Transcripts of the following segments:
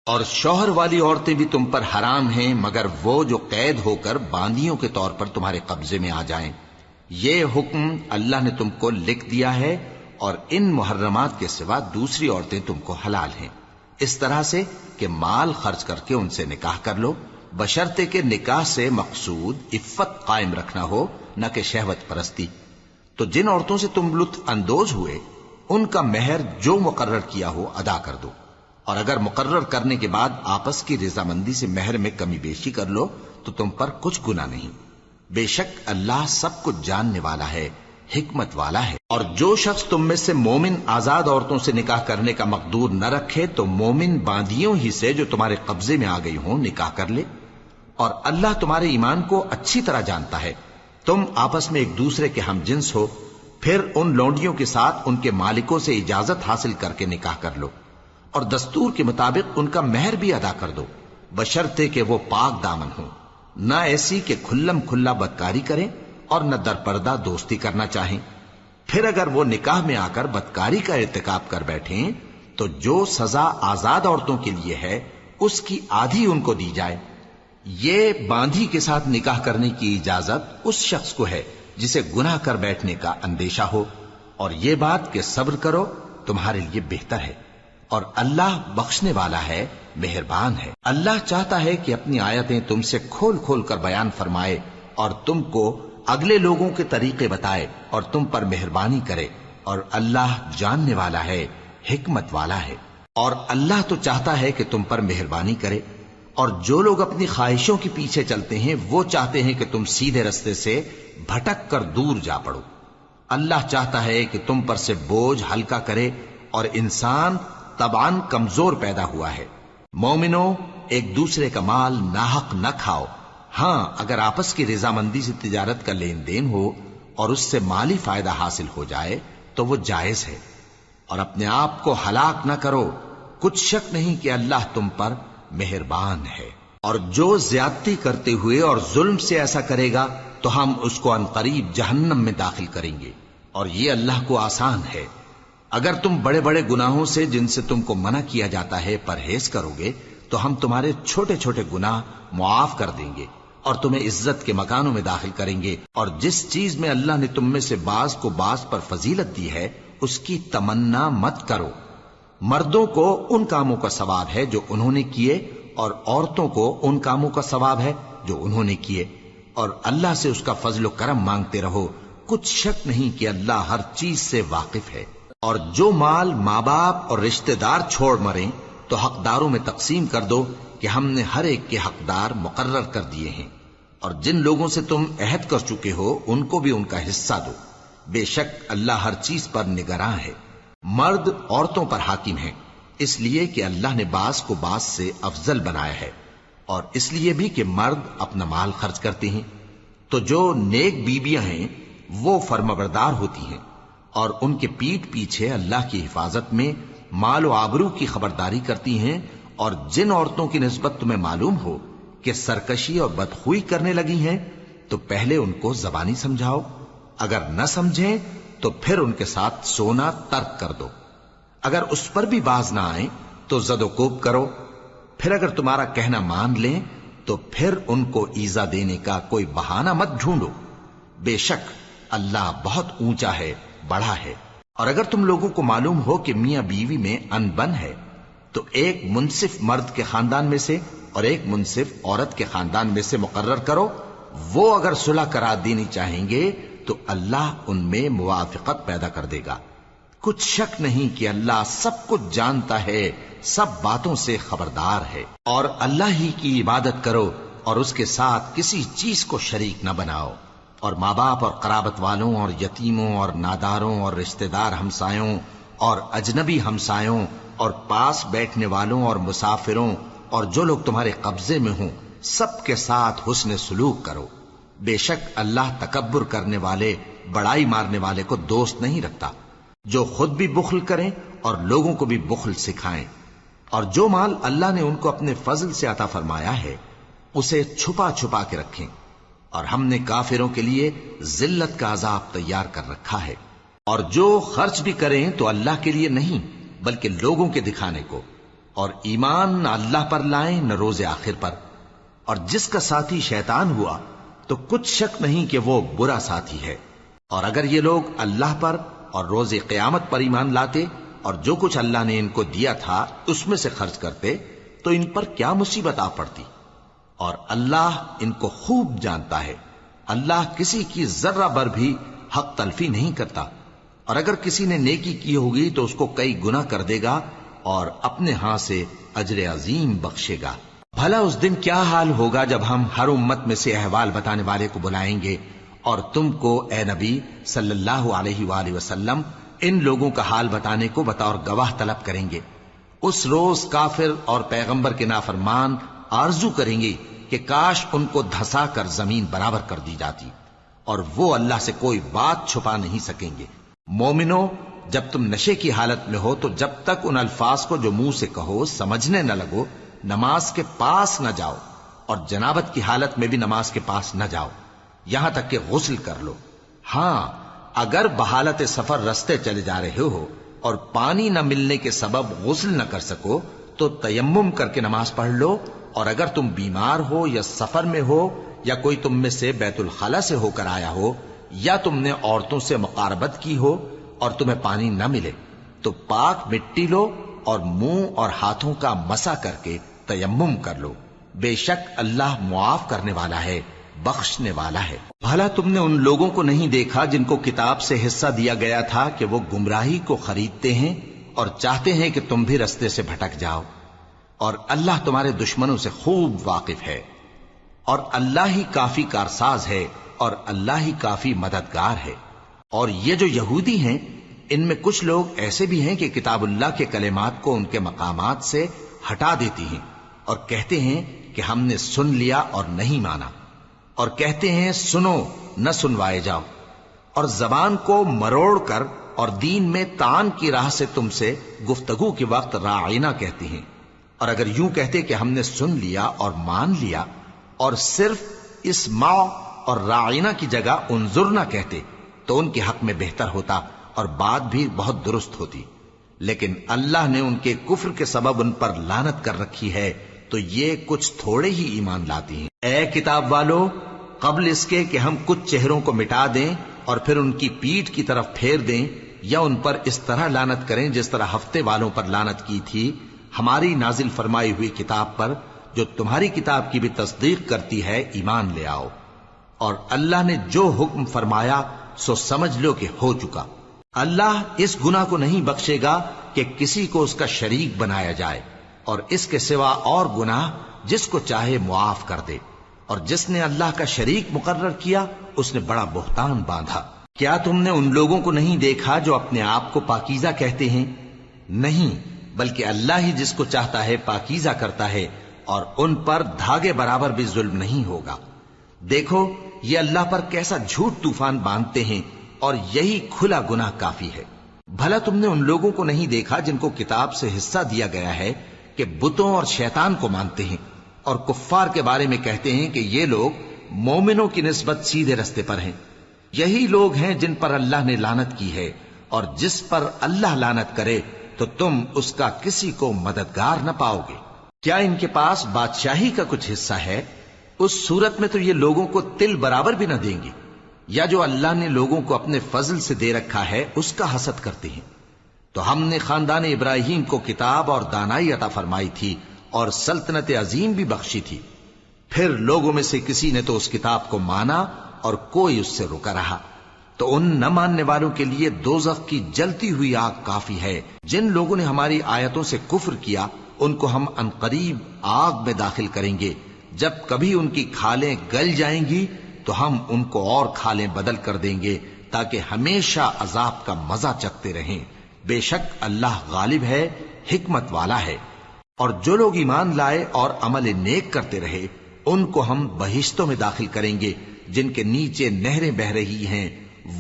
اور شوہر والی عورتیں بھی تم پر حرام ہیں مگر وہ جو قید ہو کر باندیوں کے طور پر تمہارے قبضے میں آ جائیں۔ یہ حکم اللہ نے تم کو لکھ دیا ہے، اور ان محرمات کے سوا دوسری عورتیں تم کو حلال ہیں، اس طرح سے کہ مال خرچ کر کے ان سے نکاح کر لو، بشرطے کہ نکاح سے مقصود عفت قائم رکھنا ہو، نہ کہ شہوت پرستی۔ تو جن عورتوں سے تم لطف اندوز ہوئے ان کا مہر جو مقرر کیا ہو ادا کر دو، اور اگر مقرر کرنے کے بعد آپس کی رضامندی سے مہر میں کمی بیشی کر لو تو تم پر کچھ گناہ نہیں۔ بے شک اللہ سب کچھ جاننے والا ہے، حکمت والا ہے۔ اور جو شخص تم میں سے مومن آزاد عورتوں سے نکاح کرنے کا مقدور نہ رکھے تو مومن باندیوں ہی سے جو تمہارے قبضے میں آ گئی ہوں نکاح کر لے، اور اللہ تمہارے ایمان کو اچھی طرح جانتا ہے۔ تم آپس میں ایک دوسرے کے ہم جنس ہو، پھر ان لونڈیوں کے ساتھ ان کے مالکوں سے اجازت حاصل کر کے نکاح کر لو، اور دستور کے مطابق ان کا مہر بھی ادا کر دو، بشرطے کہ وہ پاک دامن ہوں، نہ ایسی کہ کھلم کھلا بدکاری کریں اور نہ درپردہ دوستی کرنا چاہیں۔ پھر اگر وہ نکاح میں آ کر بدکاری کا ارتکاب کر بیٹھیں تو جو سزا آزاد عورتوں کے لیے ہے اس کی آدھی ان کو دی جائے۔ یہ باندھی کے ساتھ نکاح کرنے کی اجازت اس شخص کو ہے جسے گناہ کر بیٹھنے کا اندیشہ ہو، اور یہ بات کہ صبر کرو تمہارے لیے بہتر ہے، اور اللہ بخشنے والا ہے، مہربان ہے۔ اللہ چاہتا ہے کہ اپنی آیتیں تم سے کھول کھول کر بیان فرمائے اور تم کو اگلے لوگوں کے طریقے بتائے اور تم پر مہربانی کرے، اور اللہ جاننے والا ہے، حکمت والا ہے۔ اور اللہ تو چاہتا ہے کہ تم پر مہربانی کرے، اور جو لوگ اپنی خواہشوں کے پیچھے چلتے ہیں وہ چاہتے ہیں کہ تم سیدھے رستے سے بھٹک کر دور جا پڑو۔ اللہ چاہتا ہے کہ تم پر سے بوجھ ہلکا کرے، اور انسان طبعاً کمزور پیدا ہوا ہے۔ مومنوں، ایک دوسرے کا مال ناحق نہ کھاؤ، ہاں اگر آپس کی رضامندی سے تجارت کا لین دین ہو اور اس سے مالی فائدہ حاصل ہو جائے تو وہ جائز ہے، اور اپنے آپ کو ہلاک نہ کرو، کچھ شک نہیں کہ اللہ تم پر مہربان ہے۔ اور جو زیادتی کرتے ہوئے اور ظلم سے ایسا کرے گا تو ہم اس کو عنقریب جہنم میں داخل کریں گے، اور یہ اللہ کو آسان ہے۔ اگر تم بڑے بڑے گناہوں سے جن سے تم کو منع کیا جاتا ہے پرہیز کرو گے تو ہم تمہارے چھوٹے چھوٹے گناہ معاف کر دیں گے اور تمہیں عزت کے مکانوں میں داخل کریں گے۔ اور جس چیز میں اللہ نے تم میں سے بعض کو بعض پر فضیلت دی ہے اس کی تمنا مت کرو۔ مردوں کو ان کاموں کا ثواب ہے جو انہوں نے کیے، اور عورتوں کو ان کاموں کا ثواب ہے جو انہوں نے کیے، اور اللہ سے اس کا فضل و کرم مانگتے رہو، کچھ شک نہیں کہ اللہ ہر چیز سے واقف ہے۔ اور جو مال ماں باپ اور رشتہ دار چھوڑ مریں تو حقداروں میں تقسیم کر دو کہ ہم نے ہر ایک کے حقدار مقرر کر دیے ہیں، اور جن لوگوں سے تم عہد کر چکے ہو ان کو بھی ان کا حصہ دو، بے شک اللہ ہر چیز پر نگراں ہے۔ مرد عورتوں پر حاکم ہیں، اس لیے کہ اللہ نے بعض کو بعض سے افضل بنایا ہے، اور اس لیے بھی کہ مرد اپنا مال خرچ کرتے ہیں، تو جو نیک بیویاں ہیں وہ فرمانبردار ہوتی ہیں، اور ان کے پیٹھ پیچھے اللہ کی حفاظت میں مال و آبرو کی خبرداری کرتی ہیں۔ اور جن عورتوں کی نسبت تمہیں معلوم ہو کہ سرکشی اور بدخوئی کرنے لگی ہیں تو پہلے ان کو زبانی سمجھاؤ، اگر نہ سمجھیں تو پھر ان کے ساتھ سونا ترک کر دو، اگر اس پر بھی باز نہ آئیں تو زد و کوب کرو، پھر اگر تمہارا کہنا مان لیں تو پھر ان کو ایذا دینے کا کوئی بہانہ مت ڈھونڈو، بے شک اللہ بہت اونچا ہے، بڑا ہے۔ اور اگر تم لوگوں کو معلوم ہو کہ میاں بیوی میں ان بن ہے تو ایک منصف مرد کے خاندان میں سے اور ایک منصف عورت کے خاندان میں سے مقرر کرو، وہ اگر صلح کرا دینی چاہیں گے تو اللہ ان میں موافقت پیدا کر دے گا۔ کچھ شک نہیں کہ اللہ سب کچھ جانتا ہے، سب باتوں سے خبردار ہے۔ اور اللہ ہی کی عبادت کرو اور اس کے ساتھ کسی چیز کو شریک نہ بناؤ، اور ماں باپ اور قرابت والوں اور یتیموں اور ناداروں اور رشتہ دار ہمسایوں اور اجنبی ہمسایوں اور پاس بیٹھنے والوں اور مسافروں اور جو لوگ تمہارے قبضے میں ہوں سب کے ساتھ حسن سلوک کرو، بے شک اللہ تکبر کرنے والے، بڑائی مارنے والے کو دوست نہیں رکھتا۔ جو خود بھی بخل کریں اور لوگوں کو بھی بخل سکھائیں، اور جو مال اللہ نے ان کو اپنے فضل سے عطا فرمایا ہے اسے چھپا چھپا کے رکھیں، اور ہم نے کافروں کے لیے ذلت کا عذاب تیار کر رکھا ہے۔ اور جو خرچ بھی کریں تو اللہ کے لیے نہیں بلکہ لوگوں کے دکھانے کو، اور ایمان نہ اللہ پر لائیں نہ روز آخر پر، اور جس کا ساتھی شیطان ہوا تو کچھ شک نہیں کہ وہ برا ساتھی ہے۔ اور اگر یہ لوگ اللہ پر اور روز قیامت پر ایمان لاتے اور جو کچھ اللہ نے ان کو دیا تھا اس میں سے خرچ کرتے تو ان پر کیا مصیبت آ پڑتی، اور اللہ ان کو خوب جانتا ہے۔ اللہ کسی کی ذرہ بر بھی حق تلفی نہیں کرتا، اور اگر کسی نے نیکی کی ہوگی تو اس کو کئی گنا کر دے گا اور اپنے ہاں سے اجر عظیم بخشے گا۔ بھلا اس دن کیا حال ہوگا جب ہم ہر امت میں سے احوال بتانے والے کو بلائیں گے اور تم کو اے نبی صلی اللہ علیہ وآلہ وسلم ان لوگوں کا حال بتانے کو بطور گواہ طلب کریں گے۔ اس روز کافر اور پیغمبر کے نافرمان آرزو کریں گے کہ کاش ان کو دھسا کر زمین برابر کر دی جاتی، اور وہ اللہ سے کوئی بات چھپا نہیں سکیں گے۔ مومنو، جب تم نشے کی حالت میں ہو تو جب تک ان الفاظ کو جو منہ سے کہو سمجھنے نہ لگو نماز کے پاس نہ جاؤ، اور جنابت کی حالت میں بھی نماز کے پاس نہ جاؤ یہاں تک کہ غسل کر لو۔ ہاں، اگر بحالت سفر رستے چلے جا رہے ہو اور پانی نہ ملنے کے سبب غسل نہ کر سکو تو تیمم کر کے نماز پڑھ لو، اور اگر تم بیمار ہو یا سفر میں ہو یا کوئی تم میں سے بیت الخلا سے ہو کر آیا ہو یا تم نے عورتوں سے مقاربت کی ہو اور تمہیں پانی نہ ملے تو پاک مٹی لو اور منہ اور ہاتھوں کا مسح کر کے تیمم کر لو، بے شک اللہ معاف کرنے والا ہے، بخشنے والا ہے۔ بھلا تم نے ان لوگوں کو نہیں دیکھا جن کو کتاب سے حصہ دیا گیا تھا کہ وہ گمراہی کو خریدتے ہیں اور چاہتے ہیں کہ تم بھی رستے سے بھٹک جاؤ، اور اللہ تمہارے دشمنوں سے خوب واقف ہے، اور اللہ ہی کافی کارساز ہے اور اللہ ہی کافی مددگار ہے۔ اور یہ جو یہودی ہیں ان میں کچھ لوگ ایسے بھی ہیں کہ کتاب اللہ کے کلمات کو ان کے مقامات سے ہٹا دیتی ہیں اور کہتے ہیں کہ ہم نے سن لیا اور نہیں مانا، اور کہتے ہیں سنو نہ سنوائے جاؤ، اور زبان کو مروڑ کر اور دین میں طعن کی راہ سے تم سے گفتگو کے وقت راعینہ کہتی ہیں، اور اگر یوں کہتے کہ ہم نے سن لیا اور مان لیا اور صرف اسمع اور راعینہ کی جگہ انظر نہ کہتے تو ان کے حق میں بہتر ہوتا اور بات بھی بہت درست ہوتی، لیکن اللہ نے ان کے کفر کے سبب ان پر لعنت کر رکھی ہے تو یہ کچھ تھوڑے ہی ایمان لاتی ہیں۔ اے کتاب والو، قبل اس کے کہ ہم کچھ چہروں کو مٹا دیں اور پھر ان کی پیٹھ کی طرف پھیر دیں یا ان پر اس طرح لعنت کریں جس طرح ہفتے والوں پر لعنت کی تھی، ہماری نازل فرمائی ہوئی کتاب پر جو تمہاری کتاب کی بھی تصدیق کرتی ہے ایمان لے آؤ، اور اللہ نے جو حکم فرمایا سو سمجھ لو کہ ہو چکا۔ اللہ اس گناہ کو نہیں بخشے گا کہ کسی کو اس کا شریک بنایا جائے، اور اس کے سوا اور گناہ جس کو چاہے معاف کر دے، اور جس نے اللہ کا شریک مقرر کیا اس نے بڑا بہتان باندھا۔ کیا تم نے ان لوگوں کو نہیں دیکھا جو اپنے آپ کو پاکیزہ کہتے ہیں؟ نہیں، بلکہ اللہ ہی جس کو چاہتا ہے پاکیزہ کرتا ہے، اور ان پر دھاگے برابر بھی ظلم نہیں ہوگا۔ دیکھو یہ اللہ پر کیسا جھوٹ طوفان باندھتے ہیں، اور یہی کھلا گناہ کافی ہے۔ بھلا تم نے ان لوگوں کو نہیں دیکھا جن کو کتاب سے حصہ دیا گیا ہے کہ بتوں اور شیطان کو مانتے ہیں، اور کفار کے بارے میں کہتے ہیں کہ یہ لوگ مومنوں کی نسبت سیدھے رستے پر ہیں۔ یہی لوگ ہیں جن پر اللہ نے لعنت کی ہے، اور جس پر اللہ لعنت کرے تو تم اس کا کسی کو مددگار نہ پاؤ گے۔ کیا ان کے پاس بادشاہی کا کچھ حصہ ہے؟ اس صورت میں تو یہ لوگوں کو تل برابر بھی نہ دیں گے، یا جو اللہ نے لوگوں کو اپنے فضل سے دے رکھا ہے اس کا حسد کرتے ہیں۔ تو ہم نے خاندان ابراہیم کو کتاب اور دانائی عطا فرمائی تھی اور سلطنت عظیم بھی بخشی تھی، پھر لوگوں میں سے کسی نے تو اس کتاب کو مانا اور کوئی اس سے رکا رہا، تو ان نہ ماننے والوں کے لیے دوزخ کی جلتی ہوئی آگ کافی ہے۔ جن لوگوں نے ہماری آیتوں سے کفر کیا ان کو ہم عنقریب آگ میں داخل کریں گے، جب کبھی ان کی کھالیں گل جائیں گی تو ہم ان کو اور کھالیں بدل کر دیں گے تاکہ ہمیشہ عذاب کا مزہ چکھتے رہیں۔ بے شک اللہ غالب ہے، حکمت والا ہے۔ اور جو لوگ ایمان لائے اور عمل نیک کرتے رہے ان کو ہم بہشتوں میں داخل کریں گے جن کے نیچے نہریں بہ رہی ہیں،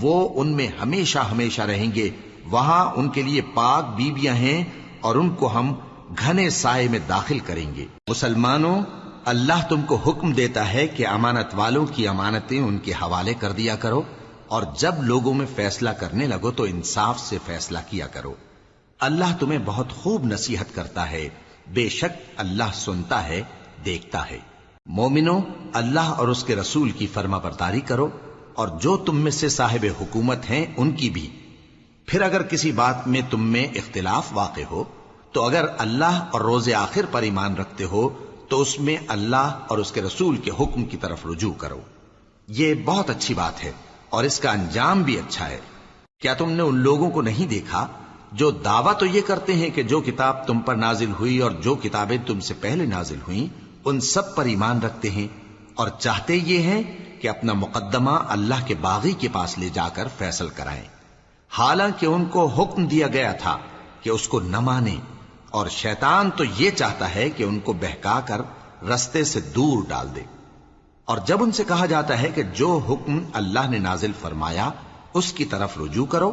وہ ان میں ہمیشہ ہمیشہ رہیں گے، وہاں ان کے لیے پاک بیویاں ہیں اور ان کو ہم گھنے سائے میں داخل کریں گے۔ مسلمانوں، اللہ تم کو حکم دیتا ہے کہ امانت والوں کی امانتیں ان کے حوالے کر دیا کرو، اور جب لوگوں میں فیصلہ کرنے لگو تو انصاف سے فیصلہ کیا کرو۔ اللہ تمہیں بہت خوب نصیحت کرتا ہے، بے شک اللہ سنتا ہے، دیکھتا ہے۔ مومنو، اللہ اور اس کے رسول کی فرما برداری کرو، اور جو تم میں سے صاحب حکومت ہیں ان کی بھی۔ پھر اگر کسی بات میں تم میں اختلاف واقع ہو تو اگر اللہ اور روز آخر پر ایمان رکھتے ہو تو اس میں اللہ اور اس کے رسول کے حکم کی طرف رجوع کرو۔ یہ بہت اچھی بات ہے اور اس کا انجام بھی اچھا ہے۔ کیا تم نے ان لوگوں کو نہیں دیکھا جو دعویٰ تو یہ کرتے ہیں کہ جو کتاب تم پر نازل ہوئی اور جو کتابیں تم سے پہلے نازل ہوئیں ان سب پر ایمان رکھتے ہیں، اور چاہتے یہ ہیں کہ اپنا مقدمہ اللہ کے باغی کے پاس لے جا کر فیصل کرائیں، حالانکہ ان کو حکم دیا گیا تھا کہ اس کو نہ مانیں، اور شیطان تو یہ چاہتا ہے کہ ان کو بہکا کر رستے سے دور ڈال دے۔ اور جب ان سے کہا جاتا ہے کہ جو حکم اللہ نے نازل فرمایا اس کی طرف رجوع کرو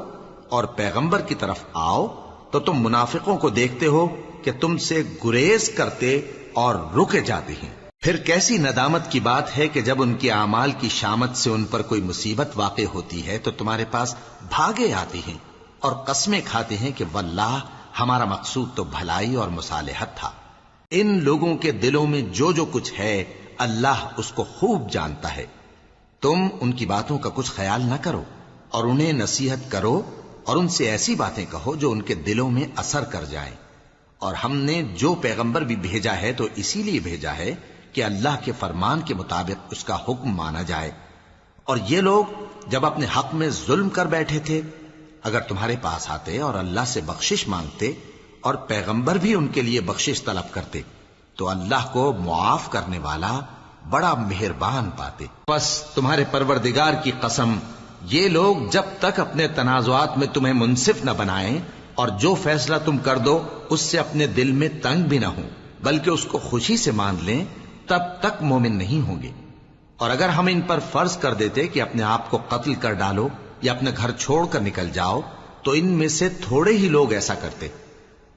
اور پیغمبر کی طرف آؤ، تو تم منافقوں کو دیکھتے ہو کہ تم سے گریز کرتے اور رکے جاتے ہیں۔ پھر کیسی ندامت کی بات ہے کہ جب ان کے اعمال کی شامت سے ان پر کوئی مصیبت واقع ہوتی ہے تو تمہارے پاس بھاگے آتے ہیں اور قسمیں کھاتے ہیں کہ واللہ ہمارا مقصود تو بھلائی اور مصالحت تھا۔ ان لوگوں کے دلوں میں جو جو کچھ ہے اللہ اس کو خوب جانتا ہے۔ تم ان کی باتوں کا کچھ خیال نہ کرو اور انہیں نصیحت کرو اور ان سے ایسی باتیں کہو جو ان کے دلوں میں اثر کر جائیں۔ اور ہم نے جو پیغمبر بھی بھیجا ہے تو اسی لیے بھیجا ہے کہ اللہ کے فرمان کے مطابق اس کا حکم مانا جائے۔ اور یہ لوگ جب اپنے حق میں ظلم کر بیٹھے تھے، اگر تمہارے پاس آتے اور اللہ سے بخشش مانگتے اور پیغمبر بھی ان کے لیے بخشش طلب کرتے تو اللہ کو معاف کرنے والا بڑا مہربان پاتے۔ پس تمہارے پروردگار کی قسم، یہ لوگ جب تک اپنے تنازعات میں تمہیں منصف نہ بنائیں اور جو فیصلہ تم کر دو اس سے اپنے دل میں تنگ بھی نہ ہوں بلکہ اس کو خوشی سے مان لیں، تب تک مومن نہیں ہوں گے۔ اور اگر ہم ان پر فرض کر دیتے کہ اپنے آپ کو قتل کر ڈالو یا اپنے گھر چھوڑ کر نکل جاؤ تو ان میں سے تھوڑے ہی لوگ ایسا کرتے،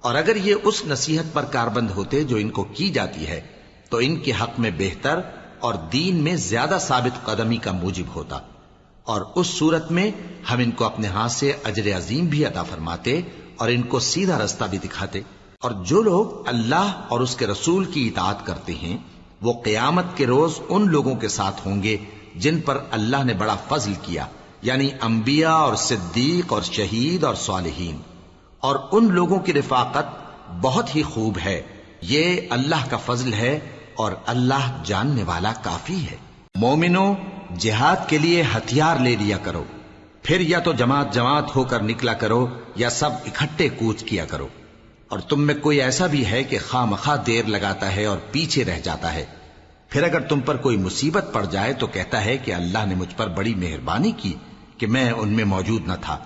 اور اگر یہ اس نصیحت پر کاربند ہوتے جو ان کو کی جاتی ہے تو ان کے حق میں بہتر اور دین میں زیادہ ثابت قدمی کا موجب ہوتا، اور اس صورت میں ہم ان کو اپنے ہاتھ سے اجر عظیم بھی عطا فرماتے اور ان کو سیدھا رستہ بھی دکھاتے۔ اور جو لوگ اللہ اور اس کے رسول کی اطاعت کرتے ہیں وہ قیامت کے روز ان لوگوں کے ساتھ ہوں گے جن پر اللہ نے بڑا فضل کیا، یعنی انبیاء اور صدیق اور شہید اور صالحین، اور ان لوگوں کی رفاقت بہت ہی خوب ہے۔ یہ اللہ کا فضل ہے اور اللہ جاننے والا کافی ہے۔ مومنو، جہاد کے لیے ہتھیار لے لیا کرو، پھر یا تو جماعت جماعت ہو کر نکلا کرو یا سب اکٹھے کوچ کیا کرو۔ اور تم میں کوئی ایسا بھی ہے کہ خواہ مخواہ دیر لگاتا ہے اور پیچھے رہ جاتا ہے، پھر اگر تم پر کوئی مصیبت پڑ جائے تو کہتا ہے کہ اللہ نے مجھ پر بڑی مہربانی کی کہ میں ان میں موجود نہ تھا۔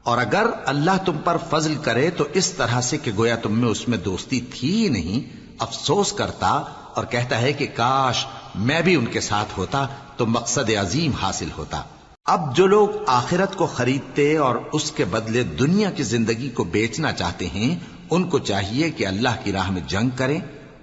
اور اگر اللہ تم پر فضل کرے تو اس طرح سے کہ گویا تم میں اس میں دوستی تھی ہی نہیں، افسوس کرتا اور کہتا ہے کہ کاش میں بھی ان کے ساتھ ہوتا تو مقصد عظیم حاصل ہوتا۔ اب جو لوگ آخرت کو خریدتے اور اس کے بدلے دنیا کی زندگی کو بیچنا چاہتے ہیں ان کو چاہیے کہ اللہ کی راہ میں جنگ کریں،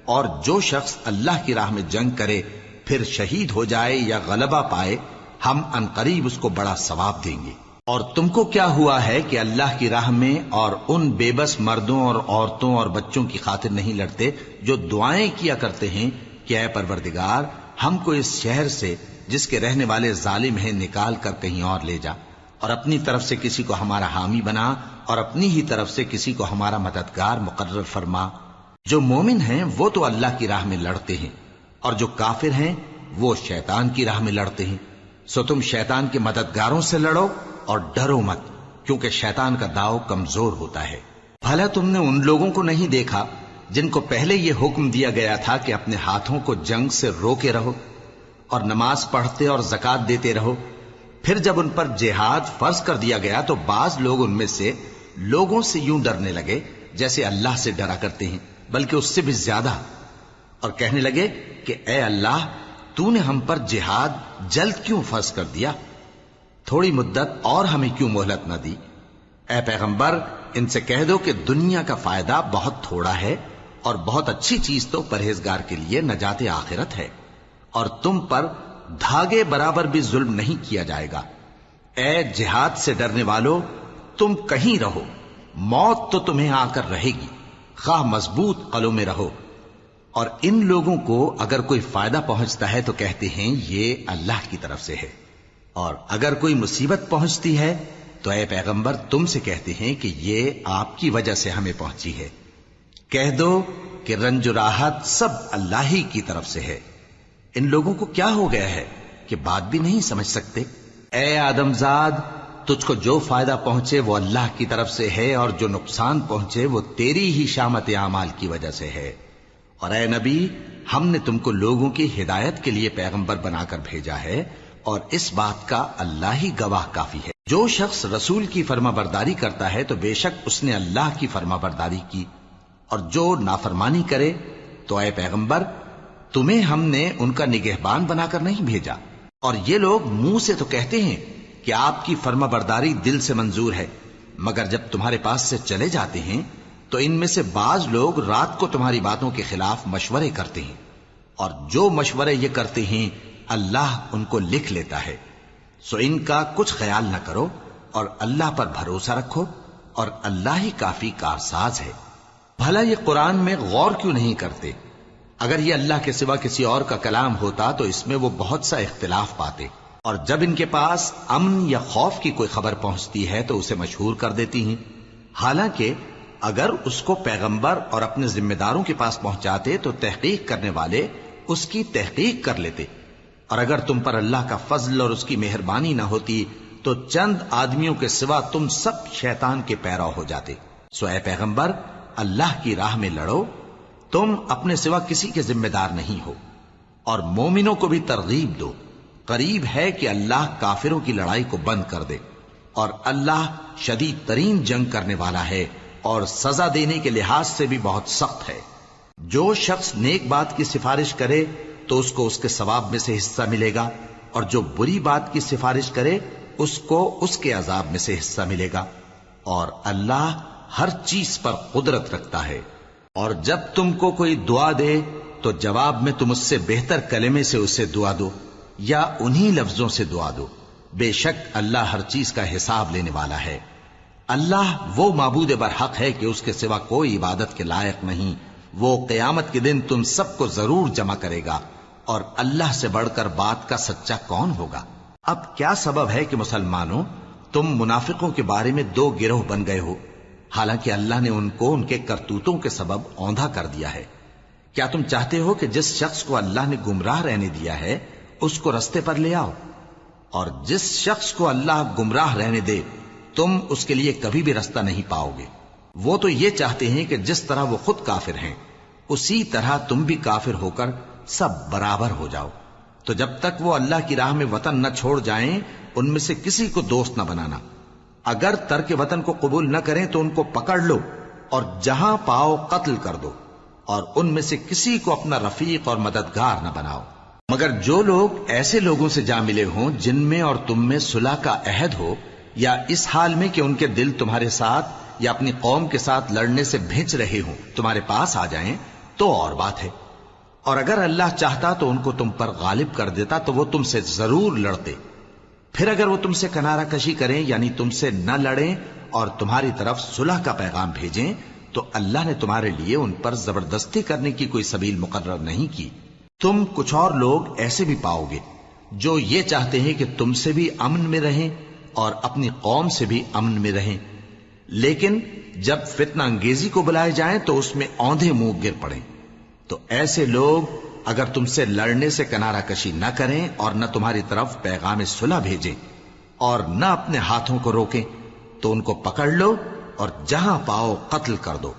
اور جو شخص اللہ کی راہ میں جنگ کرے پھر شہید ہو جائے یا غلبہ پائے ہم عنقریب اس کو بڑا ثواب دیں گے۔ اور تم کو کیا ہوا ہے کہ اللہ کی راہ میں اور ان بے بس مردوں اور عورتوں اور بچوں کی خاطر نہیں لڑتے جو دعائیں کیا کرتے ہیں کہ اے پروردگار ہم کو اس شہر سے جس کے رہنے والے ظالم ہیں نکال کر کہیں اور لے جا، اور اپنی طرف سے کسی کو ہمارا حامی بنا اور اپنی ہی طرف سے کسی کو ہمارا مددگار مقرر فرما۔ جو مومن ہیں وہ تو اللہ کی راہ میں لڑتے ہیں، اور جو کافر ہیں وہ شیطان کی راہ میں لڑتے ہیں، سو تم شیطان کے مددگاروں سے لڑو اور ڈرو مت، کیونکہ شیطان کا داؤ کمزور ہوتا ہے۔ بھلا تم نے ان لوگوں کو نہیں دیکھا جن کو پہلے یہ حکم دیا گیا تھا کہ اپنے ہاتھوں کو جنگ سے روکے رہو اور نماز پڑھتے اور زکوٰۃ دیتے رہو، پھر جب ان پر جہاد فرض کر دیا گیا تو بعض لوگ ان میں سے لوگوں سے یوں ڈرنے لگے جیسے اللہ سے ڈرا کرتے ہیں، بلکہ اس سے بھی زیادہ، اور کہنے لگے کہ اے اللہ تو نے ہم پر جہاد جلد کیوں فرض کر دیا؟ تھوڑی مدت اور ہمیں کیوں مہلت نہ دی؟ اے پیغمبر ان سے کہہ دو کہ دنیا کا فائدہ بہت تھوڑا ہے اور بہت اچھی چیز تو پرہیزگار کے لیے نجات آخرت ہے، اور تم پر دھاگے برابر بھی ظلم نہیں کیا جائے گا۔ اے جہاد سے ڈرنے والو، تم کہیں رہو، موت تو تمہیں آ کر رہے گی، خواہ مضبوط قلعوں میں رہو۔ اور ان لوگوں کو اگر کوئی فائدہ پہنچتا ہے تو کہتے ہیں یہ اللہ کی طرف سے ہے، اور اگر کوئی مصیبت پہنچتی ہے تو اے پیغمبر تم سے کہتے ہیں کہ یہ آپ کی وجہ سے ہمیں پہنچی ہے۔ کہہ دو کہ رنج و راحت سب اللہ ہی کی طرف سے ہے۔ ان لوگوں کو کیا ہو گیا ہے کہ بات بھی نہیں سمجھ سکتے؟ اے آدم زاد، تجھ کو جو فائدہ پہنچے وہ اللہ کی طرف سے ہے، اور جو نقصان پہنچے وہ تیری ہی شامت اعمال کی وجہ سے ہے۔ اور اے نبی، ہم نے تم کو لوگوں کی ہدایت کے لیے پیغمبر بنا کر بھیجا ہے، اور اس بات کا اللہ ہی گواہ کافی ہے۔ جو شخص رسول کی فرما برداری کرتا ہے تو بے شک اس نے اللہ کی فرما برداری کی، اور جو نافرمانی کرے تو اے پیغمبر تمہیں ہم نے ان کا نگہبان بنا کر نہیں بھیجا۔ اور یہ لوگ منہ سے تو کہتے ہیں کہ آپ کی فرما برداری دل سے منظور ہے، مگر جب تمہارے پاس سے چلے جاتے ہیں تو ان میں سے بعض لوگ رات کو تمہاری باتوں کے خلاف مشورے کرتے ہیں، اور جو مشورے یہ کرتے ہیں اللہ ان کو لکھ لیتا ہے۔ سو ان کا کچھ خیال نہ کرو اور اللہ پر بھروسہ رکھو، اور اللہ ہی کافی کارساز ہے۔ بھلا یہ قرآن میں غور کیوں نہیں کرتے؟ اگر یہ اللہ کے سوا کسی اور کا کلام ہوتا تو اس میں وہ بہت سا اختلاف پاتے، اور جب ان کے پاس امن یا خوف کی کوئی خبر پہنچتی ہے تو اسے مشہور کر دیتی ہیں، حالانکہ اگر اس کو پیغمبر اور اپنے ذمہ داروں کے پاس پہنچاتے تو تحقیق کرنے والے اس کی تحقیق کر لیتے۔ اور اگر تم پر اللہ کا فضل اور اس کی مہربانی نہ ہوتی تو چند آدمیوں کے سوا تم سب شیطان کے پیرو ہو جاتے۔ سو اے پیغمبر اللہ کی راہ میں لڑو، تم اپنے سوا کسی کے ذمہ دار نہیں ہو، اور مومنوں کو بھی ترغیب دو۔ قریب ہے کہ اللہ کافروں کی لڑائی کو بند کر دے، اور اللہ شدید ترین جنگ کرنے والا ہے اور سزا دینے کے لحاظ سے بھی بہت سخت ہے۔ جو شخص نیک بات کی سفارش کرے تو اس کو اس کے ثواب میں سے حصہ ملے گا، اور جو بری بات کی سفارش کرے اس کو اس کے عذاب میں سے حصہ ملے گا، اور اللہ ہر چیز پر قدرت رکھتا ہے۔ اور جب تم کو کوئی دعا دے تو جواب میں تم اس سے بہتر کلمے سے اسے دعا دو، یا انہی لفظوں سے دعا دو، بے شک اللہ ہر چیز کا حساب لینے والا ہے۔ اللہ وہ معبود برحق ہے کہ اس کے سوا کوئی عبادت کے لائق نہیں۔ وہ قیامت کے دن تم سب کو ضرور جمع کرے گا، اور اللہ سے بڑھ کر بات کا سچا کون ہوگا؟ اب کیا سبب ہے کہ مسلمانوں تم منافقوں کے بارے میں دو گروہ بن گئے ہو، حالانکہ اللہ نے ان کو ان کے کرتوتوں کے سبب اوندھا کر دیا ہے؟ کیا تم چاہتے ہو کہ جس شخص کو اللہ نے گمراہ رہنے دیا ہے اس کو رستے پر لے آؤ، اور جس شخص کو اللہ گمراہ رہنے دے تم اس کے لیے کبھی بھی رستہ نہیں پاؤ گے؟ وہ تو یہ چاہتے ہیں کہ جس طرح وہ خود کافر ہیں اسی طرح تم بھی کافر ہو کر سب برابر ہو جاؤ۔ تو جب تک وہ اللہ کی راہ میں وطن نہ چھوڑ جائیں ان میں سے کسی کو دوست نہ بنانا۔ اگر ترک وطن کو قبول نہ کریں تو ان کو پکڑ لو اور جہاں پاؤ قتل کر دو، اور ان میں سے کسی کو اپنا رفیق اور مددگار نہ بناؤ، مگر جو لوگ ایسے لوگوں سے جا ملے ہوں جن میں اور تم میں صلح کا عہد ہو، یا اس حال میں کہ ان کے دل تمہارے ساتھ یا اپنی قوم کے ساتھ لڑنے سے بھنچ رہے ہوں تمہارے پاس آ جائیں تو اور بات ہے۔ اور اگر اللہ چاہتا تو ان کو تم پر غالب کر دیتا تو وہ تم سے ضرور لڑتے۔ پھر اگر وہ تم سے کنارہ کشی کریں، یعنی تم سے نہ لڑیں اور تمہاری طرف صلح کا پیغام بھیجیں، تو اللہ نے تمہارے لیے ان پر زبردستی کرنے کی کوئی سبیل مقرر نہیں کی۔ تم کچھ اور لوگ ایسے بھی پاؤ گے جو یہ چاہتے ہیں کہ تم سے بھی امن میں رہیں اور اپنی قوم سے بھی امن میں رہیں، لیکن جب فتنہ انگیزی کو بلائے جائیں تو اس میں اوندھے منہ گر پڑیں۔ تو ایسے لوگ اگر تم سے لڑنے سے کنارہ کشی نہ کریں اور نہ تمہاری طرف پیغام صلح بھیجیں اور نہ اپنے ہاتھوں کو روکیں تو ان کو پکڑ لو اور جہاں پاؤ قتل کر دو۔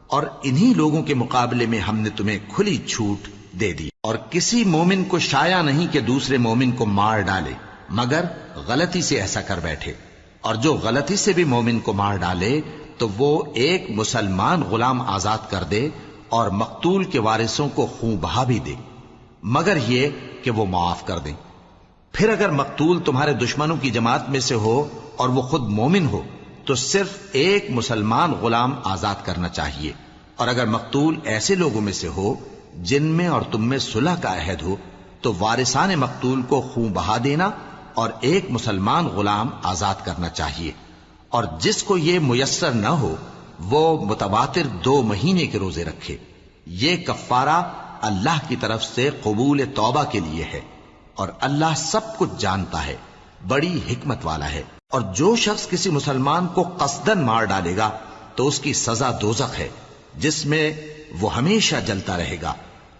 اور انہی لوگوں کے مقابلے میں ہم نے تمہیں کھلی چھوٹ دے دی، اور کسی مومن کو شایع نہیں کہ دوسرے مومن کو مار ڈالے مگر غلطی سے ایسا کر بیٹھے، اور جو غلطی سے بھی مومن کو مار ڈالے تو وہ ایک مسلمان غلام آزاد کر دے اور مقتول کے وارثوں کو خون بہا بھی دے، مگر یہ کہ وہ معاف کر دیں۔ پھر اگر مقتول تمہارے دشمنوں کی جماعت میں سے ہو اور وہ خود مومن ہو تو صرف ایک مسلمان غلام آزاد کرنا چاہیے، اور اگر مقتول ایسے لوگوں میں سے ہو جن میں اور تم میں صلح کا عہد ہو تو وارثان مقتول کو خون بہا دینا اور ایک مسلمان غلام آزاد کرنا چاہیے۔ اور جس کو یہ میسر نہ ہو وہ متواتر 2 مہینے کے روزے رکھے. یہ کفارہ اللہ کی طرف سے قبول توبہ کے لیے ہے، اور اللہ سب کچھ جانتا ہے، بڑی حکمت والا ہے. اور جو شخص کسی مسلمان کو قصدن مار ڈالے گا تو اس کی سزا دوزخ ہے، جس میں وہ ہمیشہ جلتا رہے گا،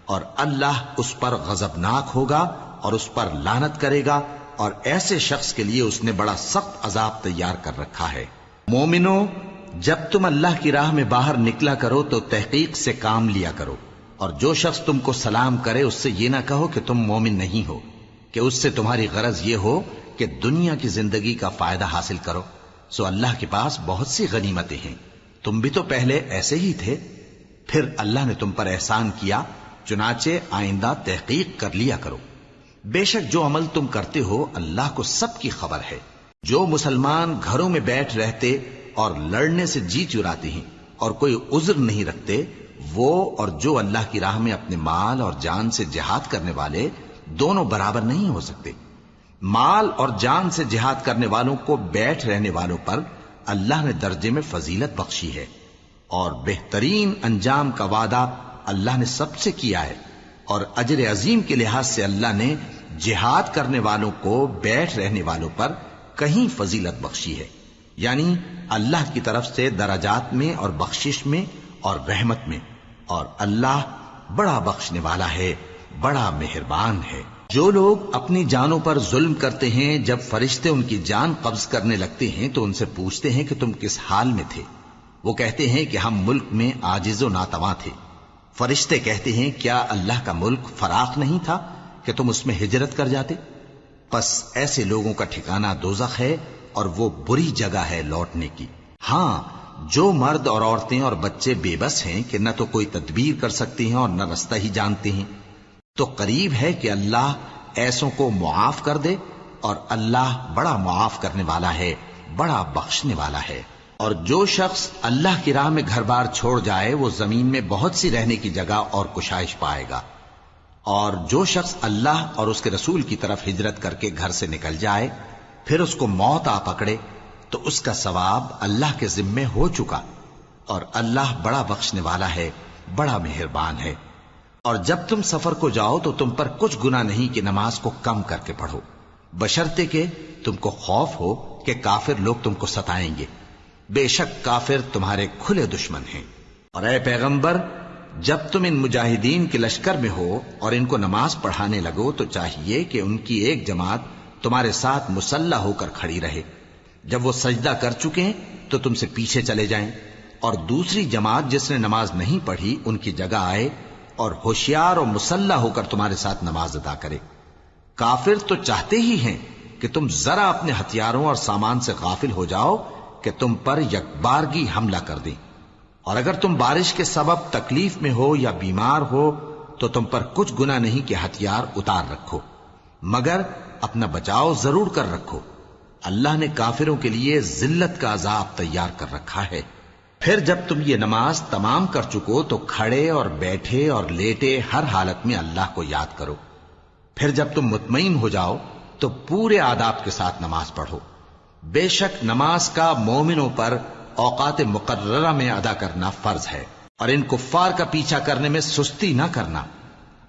اور اللہ اس پر غضبناک ہوگا اور اس پر لعنت کرے گا، اور ایسے شخص کے لیے اس نے بڑا سخت عذاب تیار کر رکھا ہے. مومنو، جب تم اللہ کی راہ میں باہر نکلا کرو تو تحقیق سے کام لیا کرو، اور جو شخص تم کو سلام کرے اس سے یہ نہ کہو کہ تم مومن نہیں ہو، کہ اس سے تمہاری غرض یہ ہو کہ دنیا کی زندگی کا فائدہ حاصل کرو. سو اللہ کے پاس بہت سی غنیمتیں ہیں، تم بھی تو پہلے ایسے ہی تھے، پھر اللہ نے تم پر احسان کیا، چنانچہ آئندہ تحقیق کر لیا کرو. بے شک جو عمل تم کرتے ہو اللہ کو سب کی خبر ہے. جو مسلمان گھروں میں بیٹھ رہتے اور لڑنے سے جی چراتے ہیں اور کوئی عذر نہیں رکھتے، وہ اور جو اللہ کی راہ میں اپنے مال اور جان سے جہاد کرنے والے دونوں برابر نہیں ہو سکتے. مال اور جان سے جہاد کرنے والوں کو بیٹھ رہنے والوں پر اللہ نے درجے میں فضیلت بخشی ہے، اور بہترین انجام کا وعدہ اللہ نے سب سے کیا ہے. اور اجر عظیم کے لحاظ سے اللہ نے جہاد کرنے والوں کو بیٹھ رہنے والوں پر کہیں فضیلت بخشی ہے، یعنی اللہ کی طرف سے درجات میں اور بخشش میں اور رحمت میں. اور اللہ بڑا بخشنے والا ہے، بڑا مہربان ہے. جو لوگ اپنی جانوں پر ظلم کرتے ہیں، جب فرشتے ان کی جان قبض کرنے لگتے ہیں تو ان سے پوچھتے ہیں کہ تم کس حال میں تھے؟ وہ کہتے ہیں کہ ہم ملک میں عاجز و ناتواں تھے. فرشتے کہتے ہیں کیا اللہ کا ملک فراخ نہیں تھا کہ تم اس میں ہجرت کر جاتے؟ پس ایسے لوگوں کا ٹھکانہ دوزخ ہے، اور وہ بری جگہ ہے لوٹنے کی. ہاں، جو مرد اور عورتیں اور بچے بے بس ہیں کہ نہ تو کوئی تدبیر کر سکتے ہیں اور نہ رستہ ہی جانتے ہیں، تو قریب ہے کہ اللہ ایسوں کو معاف کر دے، اور اللہ بڑا معاف کرنے والا ہے، بڑا بخشنے والا ہے. اور جو شخص اللہ کی راہ میں گھر بار چھوڑ جائے وہ زمین میں بہت سی رہنے کی جگہ اور کشائش پائے گا. اور جو شخص اللہ اور اس کے رسول کی طرف ہجرت کر کے گھر سے نکل جائے پھر اس کو موت آ پکڑے تو اس کا ثواب اللہ کے ذمے ہو چکا، اور اللہ بڑا بخشنے والا ہے، بڑا مہربان ہے. اور جب تم سفر کو جاؤ تو تم پر کچھ گناہ نہیں کہ نماز کو کم کر کے پڑھو، بشرطے کہ تم کو خوف ہو کہ کافر لوگ تم کو ستائیں گے. بے شک کافر تمہارے کھلے دشمن ہیں. اور اے پیغمبر، جب تم ان مجاہدین کے لشکر میں ہو اور ان کو نماز پڑھانے لگو تو چاہیے کہ ان کی ایک جماعت تمہارے ساتھ مسلح ہو کر کھڑی رہے. جب وہ سجدہ کر چکے ہیں تو تم سے پیچھے چلے جائیں، اور دوسری جماعت جس نے نماز نہیں پڑھی ان کی جگہ آئے اور ہوشیار اور مسلح ہو کر تمہارے ساتھ نماز ادا کرے. کافر تو چاہتے ہی ہیں کہ تم ذرا اپنے ہتھیاروں اور سامان سے غافل ہو جاؤ کہ تم پر یکبارگی حملہ کر دیں. اور اگر تم بارش کے سبب تکلیف میں ہو یا بیمار ہو تو تم پر کچھ گناہ نہیں کہ ہتھیار اتار رکھو، مگر اپنا بچاؤ ضرور کر رکھو. اللہ نے کافروں کے لیے ذلت کا عذاب تیار کر رکھا ہے. پھر جب تم یہ نماز تمام کر چکو تو کھڑے اور بیٹھے اور لیٹے ہر حالت میں اللہ کو یاد کرو. پھر جب تم مطمئن ہو جاؤ تو پورے آداب کے ساتھ نماز پڑھو. بے شک نماز کا مومنوں پر اوقات مقررہ میں ادا کرنا فرض ہے، اور ان کفار کا پیچھا کرنے میں سستی نہ کرنا.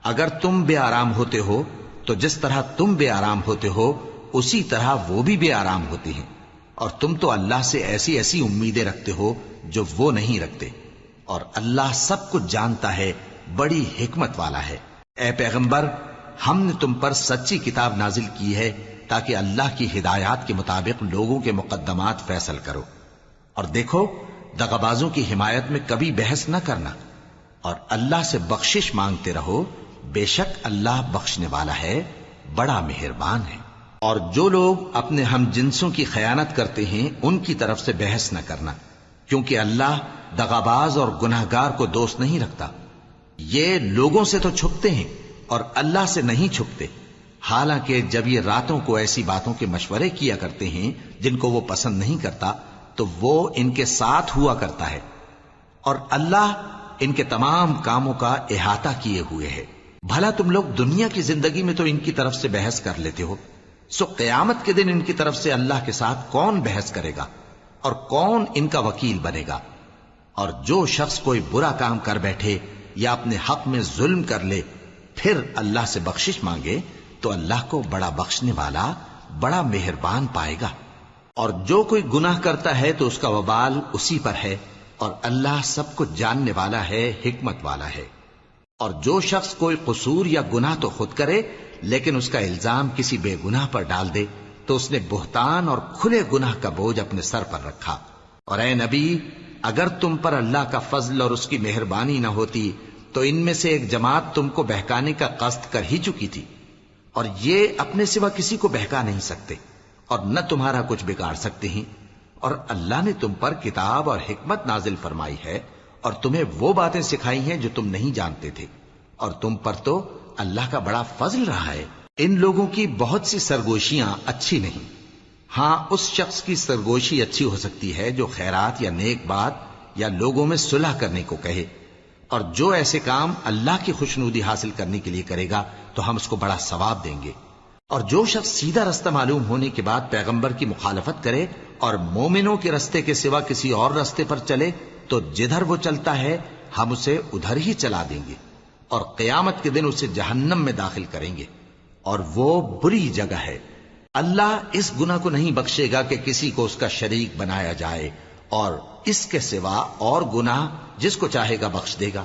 اگر تم بے آرام ہوتے ہو تو جس طرح تم بے آرام ہوتے ہو اسی طرح وہ بھی بے آرام ہوتے ہیں، اور تم تو اللہ سے ایسی ایسی امیدیں رکھتے ہو جو وہ نہیں رکھتے، اور اللہ سب کچھ جانتا ہے، بڑی حکمت والا ہے. اے پیغمبر، ہم نے تم پر سچی کتاب نازل کی ہے تاکہ اللہ کی ہدایات کے مطابق لوگوں کے مقدمات فیصل کرو. اور دیکھو، دغابازوں کی حمایت میں کبھی بحث نہ کرنا، اور اللہ سے بخشش مانگتے رہو. بے شک اللہ بخشنے والا ہے، بڑا مہربان ہے. اور جو لوگ اپنے ہم جنسوں کی خیانت کرتے ہیں ان کی طرف سے بحث نہ کرنا، کیونکہ اللہ دغاباز اور گناہگار کو دوست نہیں رکھتا. یہ لوگوں سے تو چھپتے ہیں اور اللہ سے نہیں چھپتے، حالانکہ جب یہ راتوں کو ایسی باتوں کے مشورے کیا کرتے ہیں جن کو وہ پسند نہیں کرتا تو وہ ان کے ساتھ ہوا کرتا ہے، اور اللہ ان کے تمام کاموں کا احاطہ کیے ہوئے ہے. بھلا تم لوگ دنیا کی زندگی میں تو ان کی طرف سے بحث کر لیتے ہو، سو قیامت کے دن ان کی طرف سے اللہ کے ساتھ کون بحث کرے گا اور کون ان کا وکیل بنے گا؟ اور جو شخص کوئی برا کام کر بیٹھے یا اپنے حق میں ظلم کر لے پھر اللہ سے بخشش مانگے تو اللہ کو بڑا بخشنے والا بڑا مہربان پائے گا۔ اور جو کوئی گناہ کرتا ہے تو اس کا وبال اسی پر ہے، اور اللہ سب کچھ جاننے والا ہے، حکمت والا ہے۔ اور جو شخص کوئی قصور یا گناہ تو خود کرے لیکن اس کا الزام کسی بے گناہ پر ڈال دے تو اس نے بہتان اور کھلے گناہ کا بوجھ اپنے سر پر رکھا۔ اور اے نبی، اگر تم پر اللہ کا فضل اور اس کی مہربانی نہ ہوتی تو ان میں سے ایک جماعت تم کو بہکانے کا قصد کر ہی چکی تھی، اور یہ اپنے سوا کسی کو بہکا نہیں سکتے اور نہ تمہارا کچھ بگاڑ سکتے ہیں۔ اور اللہ نے تم پر کتاب اور حکمت نازل فرمائی ہے اور تمہیں وہ باتیں سکھائی ہیں جو تم نہیں جانتے تھے، اور تم پر تو اللہ کا بڑا فضل رہا ہے۔ ان لوگوں کی بہت سی سرگوشیاں اچھی نہیں، ہاں اس شخص کی سرگوشی اچھی ہو سکتی ہے جو خیرات یا نیک بات یا لوگوں میں صلح کرنے کو کہے، اور جو ایسے کام اللہ کی خوشنودی حاصل کرنے کے لیے کرے گا تو ہم اس کو بڑا ثواب دیں گے۔ اور جو شخص سیدھا رستہ معلوم ہونے کے بعد پیغمبر کی مخالفت کرے اور مومنوں کے رستے کے سوا کسی اور رستے پر چلے تو جدھر وہ چلتا ہے ہم اسے ادھر ہی چلا دیں گے، اور قیامت کے دن اسے جہنم میں داخل کریں گے، اور وہ بری جگہ ہے۔ اللہ اس گناہ کو نہیں بخشے گا کہ کسی کو اس کا شریک بنایا جائے، اور اس کے سوا اور گناہ جس کو چاہے گا بخش دے گا،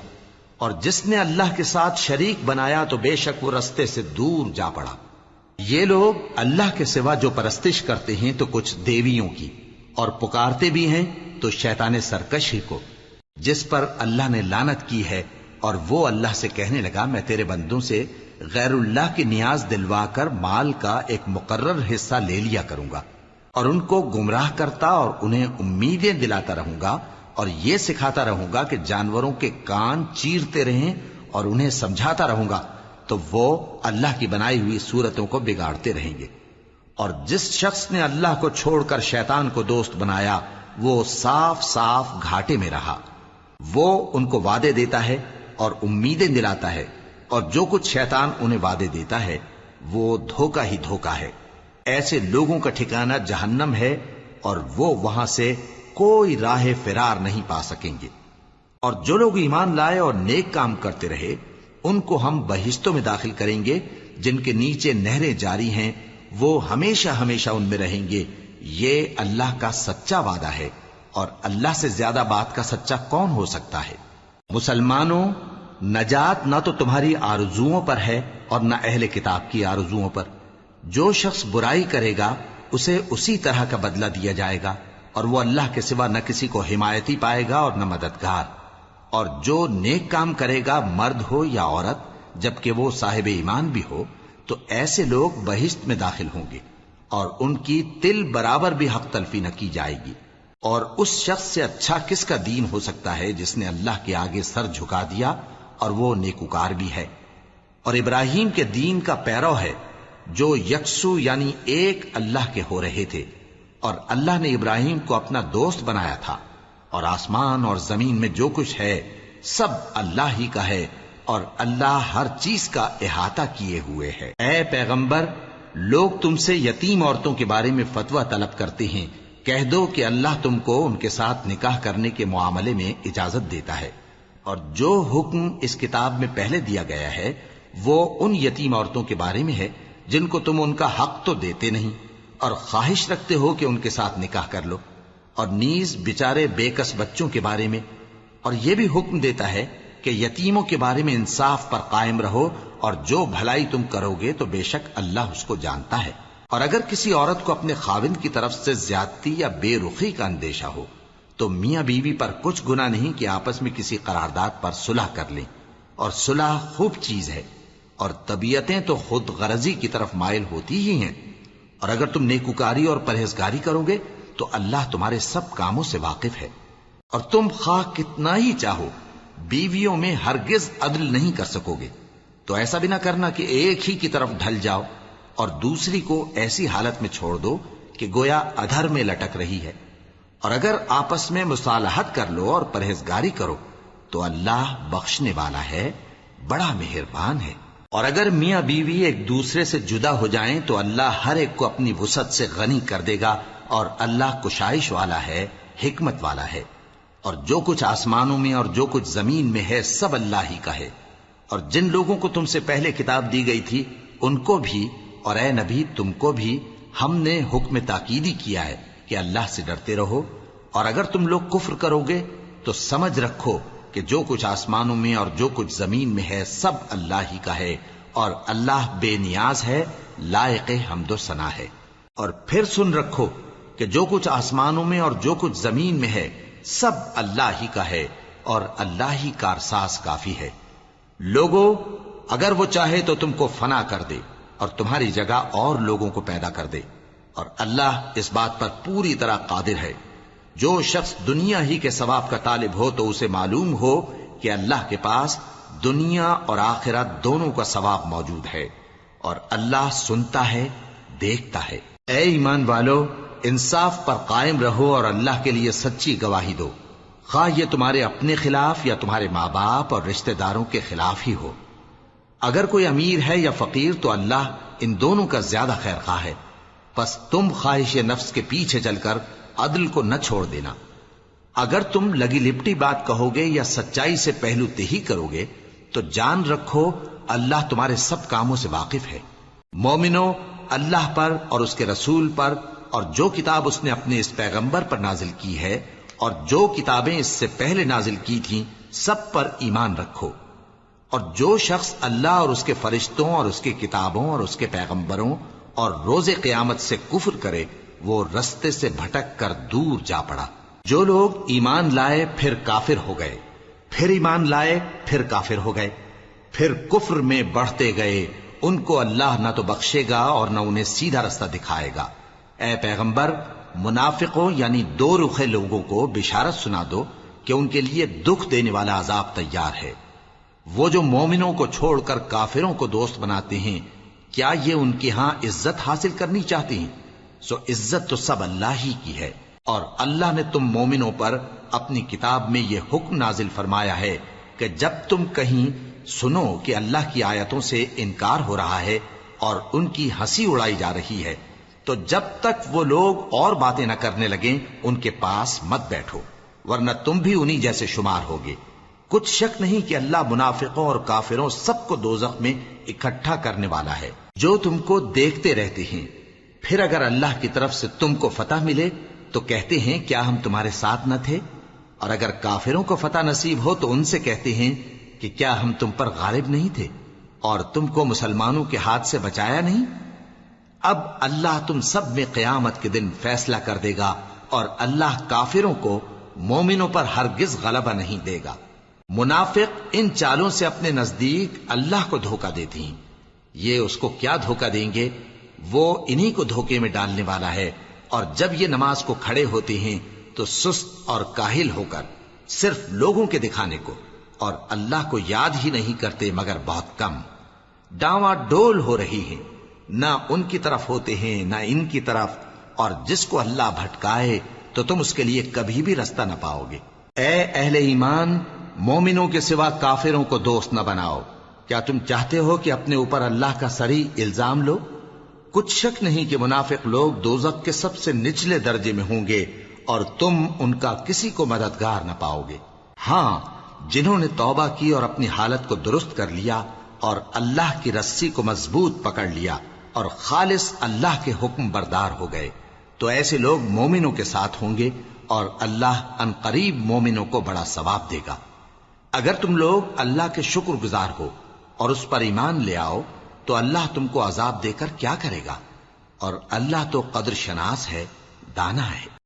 اور جس نے اللہ کے ساتھ شریک بنایا تو بے شک وہ رستے سے دور جا پڑا۔ یہ لوگ اللہ کے سوا جو پرستش کرتے ہیں تو کچھ دیویوں کی، اور پکارتے بھی ہیں تو شیطان سرکش ہی کو، جس پر اللہ نے لعنت کی ہے، اور وہ اللہ سے کہنے لگا میں تیرے بندوں سے غیر اللہ کی نیاز دلوا کر مال کا ایک مقرر حصہ لے لیا کروں گا، اور ان کو گمراہ کرتا اور انہیں امیدیں دلاتا رہوں گا، اور یہ سکھاتا رہوں گا کہ جانوروں کے کان چیرتے رہیں، اور انہیں سمجھاتا رہوں گا تو وہ اللہ کی بنائی ہوئی صورتوں کو بگاڑتے رہیں گے۔ اور جس شخص نے اللہ کو چھوڑ کر شیطان کو دوست بنایا وہ صاف صاف گھاٹے میں رہا۔ وہ ان کو وعدے دیتا ہے اور امیدیں دلاتا ہے، اور جو کچھ شیطان انہیں وعدے دیتا ہے وہ دھوکہ ہی دھوکہ ہے۔ ایسے لوگوں کا ٹھکانہ جہنم ہے، اور وہ وہاں سے کوئی راہ فرار نہیں پا سکیں گے۔ اور جو لوگ ایمان لائے اور نیک کام کرتے رہے ان کو ہم بہشتوں میں داخل کریں گے جن کے نیچے نہریں جاری ہیں، وہ ہمیشہ ہمیشہ ان میں رہیں گے۔ یہ اللہ کا سچا وعدہ ہے، اور اللہ سے زیادہ بات کا سچا کون ہو سکتا ہے؟ مسلمانوں، نجات نہ تو تمہاری آرزوؤں پر ہے اور نہ اہل کتاب کی آرزوؤں پر۔ جو شخص برائی کرے گا اسے اسی طرح کا بدلہ دیا جائے گا، اور وہ اللہ کے سوا نہ کسی کو حمایتی پائے گا اور نہ مددگار۔ اور جو نیک کام کرے گا مرد ہو یا عورت جبکہ وہ صاحب ایمان بھی ہو تو ایسے لوگ بہشت میں داخل ہوں گے، اور ان کی تل برابر بھی حق تلفی نہ کی جائے گی۔ اور اس شخص سے اچھا کس کا دین ہو سکتا ہے جس نے اللہ کے آگے سر جھکا دیا اور وہ نیکوکار بھی ہے، اور ابراہیم کے دین کا پیرو ہے جو یکسو یعنی ایک اللہ کے ہو رہے تھے، اور اللہ نے ابراہیم کو اپنا دوست بنایا تھا۔ اور آسمان اور زمین میں جو کچھ ہے سب اللہ ہی کا ہے، اور اللہ ہر چیز کا احاطہ کیے ہوئے ہے۔ اے پیغمبر، لوگ تم سے یتیم عورتوں کے بارے میں فتویٰ طلب کرتے ہیں، کہہ دو کہ اللہ تم کو ان کے ساتھ نکاح کرنے کے معاملے میں اجازت دیتا ہے، اور جو حکم اس کتاب میں پہلے دیا گیا ہے وہ ان یتیم عورتوں کے بارے میں ہے جن کو تم ان کا حق تو دیتے نہیں، اور خواہش رکھتے ہو کہ ان کے ساتھ نکاح کر لو، اور نیز بیچارے بے کس بچوں کے بارے میں۔ اور یہ بھی حکم دیتا ہے کہ یتیموں کے بارے میں انصاف پر قائم رہو، اور جو بھلائی تم کرو گے تو بے شک اللہ اس کو جانتا ہے۔ اور اگر کسی عورت کو اپنے خاوند کی طرف سے زیادتی یا بے رخی کا اندیشہ ہو تو میاں بیوی پر کچھ گناہ نہیں کہ آپس میں کسی قرارداد پر صلح کر لیں، اور صلح خوب چیز ہے، اور طبیعتیں تو خود غرضی کی طرف مائل ہوتی ہی ہیں۔ اور اگر تم نیکوکاری اور پرہیزگاری کرو گے تو اللہ تمہارے سب کاموں سے واقف ہے۔ اور تم خواہ کتنا ہی چاہو بیویوں میں ہرگز عدل نہیں کر سکو گے، تو ایسا بھی نہ کرنا کہ ایک ہی کی طرف ڈھل جاؤ اور دوسری کو ایسی حالت میں چھوڑ دو کہ گویا ادھر میں لٹک رہی ہے۔ اور اگر آپس میں مصالحت کر لو اور پرہیزگاری کرو تو اللہ بخشنے والا ہے، بڑا مہربان ہے۔ اور اگر میاں بیوی ایک دوسرے سے جدا ہو جائیں تو اللہ ہر ایک کو اپنی وسعت سے غنی کر دے گا، اور اللہ کشائش والا ہے، حکمت والا ہے۔ اور جو کچھ آسمانوں میں اور جو کچھ زمین میں ہے سب اللہ ہی کا ہے۔ اور جن لوگوں کو تم سے پہلے کتاب دی گئی تھی ان کو بھی اور اے نبی تم کو بھی ہم نے حکم تاکیدی کیا ہے کہ اللہ سے ڈرتے رہو، اور اگر تم لوگ کفر کرو گے تو سمجھ رکھو کہ جو کچھ آسمانوں میں اور جو کچھ زمین میں ہے سب اللہ ہی کا ہے، اور اللہ بے نیاز ہے، لائق حمد و ثنا ہے۔ اور پھر سن رکھو کہ جو کچھ آسمانوں میں اور جو کچھ زمین میں ہے سب اللہ ہی کا ہے، اور اللہ ہی کارساز کافی ہے۔ لوگو اگر وہ چاہے تو تم کو فنا کر دے اور تمہاری جگہ اور لوگوں کو پیدا کر دے، اور اللہ اس بات پر پوری طرح قادر ہے۔ جو شخص دنیا ہی کے ثواب کا طالب ہو تو اسے معلوم ہو کہ اللہ کے پاس دنیا اور آخرت دونوں کا ثواب موجود ہے، اور اللہ سنتا ہے، دیکھتا ہے۔ اے ایمان والو، انصاف پر قائم رہو اور اللہ کے لیے سچی گواہی دو، خواہ یہ تمہارے اپنے خلاف یا تمہارے ماں باپ اور رشتہ داروں کے خلاف ہی ہو۔ اگر کوئی امیر ہے یا فقیر تو اللہ ان دونوں کا زیادہ خیر خواہ ہے، پس تم خواہش نفس کے پیچھے چل کر عدل کو نہ چھوڑ دینا۔ اگر تم لگی لپٹی بات کہو گے یا سچائی سے پہلو تہی کرو گے تو جان رکھو اللہ تمہارے سب کاموں سے واقف ہے۔ مومنو، اللہ پر اور اس کے رسول پر اور جو کتاب اس نے اپنے اس پیغمبر پر نازل کی ہے اور جو کتابیں اس سے پہلے نازل کی تھیں سب پر ایمان رکھو۔ اور جو شخص اللہ اور اس کے فرشتوں اور اس کی کتابوں اور اس کے پیغمبروں اور روز قیامت سے کفر کرے وہ رستے سے بھٹک کر دور جا پڑا۔ جو لوگ ایمان لائے پھر کافر ہو گئے، پھر ایمان لائے پھر کافر ہو گئے، پھر کفر میں بڑھتے گئے، ان کو اللہ نہ تو بخشے گا اور نہ انہیں سیدھا رستہ دکھائے گا۔ اے پیغمبر، منافقوں یعنی دو رخے لوگوں کو بشارت سنا دو کہ ان کے لیے دکھ دینے والا عذاب تیار ہے۔ وہ جو مومنوں کو چھوڑ کر کافروں کو دوست بناتے ہیں، کیا یہ ان کے ہاں عزت حاصل کرنی چاہتے ہیں؟ سو عزت تو سب اللہ ہی کی ہے۔ اور اللہ نے تم مومنوں پر اپنی کتاب میں یہ حکم نازل فرمایا ہے کہ جب تم کہیں سنو کہ اللہ کی آیتوں سے انکار ہو رہا ہے اور ان کی ہنسی اڑائی جا رہی ہے تو جب تک وہ لوگ اور باتیں نہ کرنے لگیں ان کے پاس مت بیٹھو، ورنہ تم بھی انہی جیسے شمار ہوگے۔ کچھ شک نہیں کہ اللہ منافقوں اور کافروں سب کو دوزخ میں اکٹھا کرنے والا ہے۔ جو تم کو دیکھتے رہتے ہیں، پھر اگر اللہ کی طرف سے تم کو فتح ملے تو کہتے ہیں کیا ہم تمہارے ساتھ نہ تھے، اور اگر کافروں کو فتح نصیب ہو تو ان سے کہتے ہیں کہ کیا ہم تم پر غالب نہیں تھے اور تم کو مسلمانوں کے ہاتھ سے بچایا نہیں۔ اب اللہ تم سب میں قیامت کے دن فیصلہ کر دے گا، اور اللہ کافروں کو مومنوں پر ہرگز غلبہ نہیں دے گا۔ منافق ان چالوں سے اپنے نزدیک اللہ کو دھوکہ دیتے ہیں، یہ اس کو کیا دھوکہ دیں گے، وہ انہی کو دھوکے میں ڈالنے والا ہے۔ اور جب یہ نماز کو کھڑے ہوتے ہیں تو سست اور کاہل ہو کر صرف لوگوں کے دکھانے کو اور اللہ کو یاد ہی نہیں کرتے مگر بہت کم، ڈاواں ڈول ہو رہی ہیں، نہ ان کی طرف ہوتے ہیں نہ ان کی طرف، اور جس کو اللہ بھٹکائے تو تم اس کے لیے کبھی بھی رستہ نہ پاؤ گے۔ اے اہل ایمان، مومنوں کے سوا کافروں کو دوست نہ بناؤ۔ کیا تم چاہتے ہو کہ اپنے اوپر اللہ کا صریح الزام لو؟ کچھ شک نہیں کہ منافق لوگ دوزخ کے سب سے نچلے درجے میں ہوں گے اور تم ان کا کسی کو مددگار نہ پاؤ گے۔ ہاں، جنہوں نے توبہ کی اور اپنی حالت کو درست کر لیا اور اللہ کی رسی کو مضبوط پکڑ لیا اور خالص اللہ کے حکم بردار ہو گئے تو ایسے لوگ مومنوں کے ساتھ ہوں گے، اور اللہ ان قریب مومنوں کو بڑا ثواب دے گا۔ اگر تم لوگ اللہ کے شکر گزار ہو اور اس پر ایمان لے آؤ تو اللہ تم کو عذاب دے کر کیا کرے گا، اور اللہ تو قدر شناس ہے، دانا ہے۔